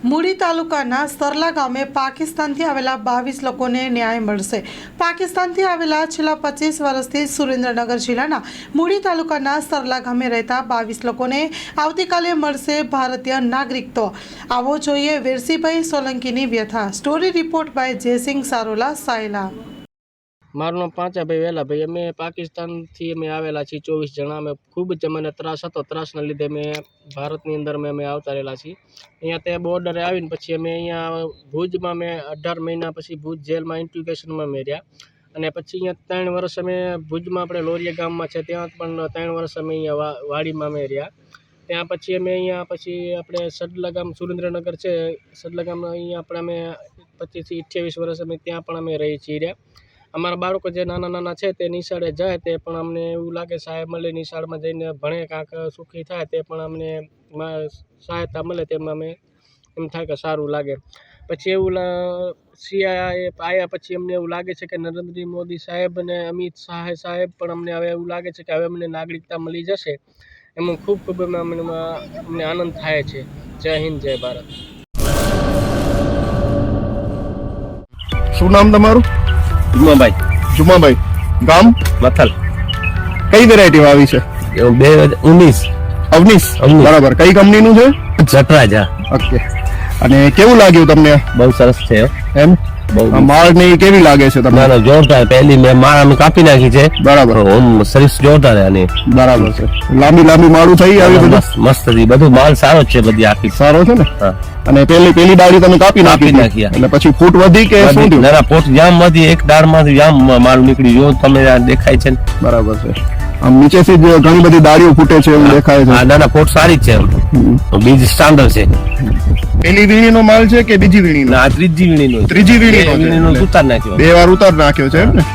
મૂડી તાલુકાના સરલા ગામે પાકિસ્તાનથી આવેલા 22 લોકોને ન્યાય મળશે। પાકિસ્તાનથી આવેલા છેલ્લા 25 વર્ષથી સુરેન્દ્રનગર જિલ્લાના મૂડી તાલુકાના સરલા ગામે રહેતા 22 લોકોને આવતીકાલે મળશે ભારતીય નાગરિકત્વ। આવો જોઈએ વેરસીભાઈ સોલંકીની વ્યથા। Story report by Jaysinh Sarola Sayla. મારું નામ પાંચાભાઈ વેલાભાઈ। અમે પાકિસ્તાનથી અમે આવેલા છીએ 24 જણા। અમે ખૂબ જ અમને ત્રાસ હતો। ત્રાસના લીધે અમે ભારતની અંદર અમે આવતા રહેલા છીએ। અહીંયા તે બોર્ડરે આવીને પછી અમે અહીંયા ભુજમાં અમે 18 મહિના પછી ભુજ જેલમાં ઇન્ટ્યુકેશનમાં અમે રહ્યા। અને પછી અહીંયા 3 વર્ષ અમે ભુજમાં આપણે લોરિયા ગામમાં છે ત્યાં પણ 3 વર્ષ અમે અહીંયા વાડીમાં અમે રહ્યા। ત્યાં પછી અમે અહીંયા પછી આપણે સડલા ગામ સુરેન્દ્રનગર છે, સડલા ગામમાં અહીંયા આપણે અમે 25 થી 28 વર્ષ અમે ત્યાં પણ અમે રહી છીએ રહ્યા। અમારા બાળકો જે નાના નાના છે તે નિશાળે જાય તે પણ અમને એવું લાગે સાહેબ મળે નિશાળમાં જઈને ભણે કાંક સુખી થાય તે પણ અમને સહાયતા મળે તેમાં અમે એમ થાય કે સારું લાગે। પછી એવું સીઆઈએ આવ્યા પછી અમને એવું લાગે છે કે નરેન્દ્ર મોદી સાહેબ અને અમિત શાહ સાહેબ પણ અમને હવે એવું લાગે છે કે હવે અમને નાગરિકતા મળી જશે। એમાં ખૂબ ખૂબ અમને આનંદ થાય છે। જય હિન્દ, જય ભારત। શું નામ તમારું? જુમાભાઈ, ગામ મથલ। કઈ વેરાયટી વાવી છે? 2019 અવનીશ, બરાબર। કઈ કંપનીનું છે? જટરાજા। ઓકે, અને કેવું લાગ્યું તમને? બહુ સરસ છે એમ માળ ને કેવી લાગે છે તમને? જોરદાર। પહેલી મેં માળ અમે કાપી નાખી છે, બરાબર। સર્વિસ જોરદાર છે, બરાબર છે। લાંબી માળું થઈ આવી બધું મસ્ત હતી, બધું માલ સારો છે, બધી આખી સારો છે ને? હા। અને પેલી ડાળી તમે કાપી નાખી એટલે પછી ફૂટ વધી કે શું થયું? ના પોટ જામ માંથી એક દાળ માંથી જામ માલ નીકળી જો તમે દેખાય છે ને? બરાબર છે। આમ નીચેથી જ ઘણી બધી ડાળીઓ ફૂટે છે એવું દેખાય છે। ના પોટ સારી જ છે, બીજ સ્ટાન્ડર્ડ છે। પેલી વીણીનો માલ છે કે બીજી વીણીનો? ના ત્રીજી વીણીનો ઉતાર નાખ્યો, 2 વાર ઉતાર નાખ્યો છે એમ ને?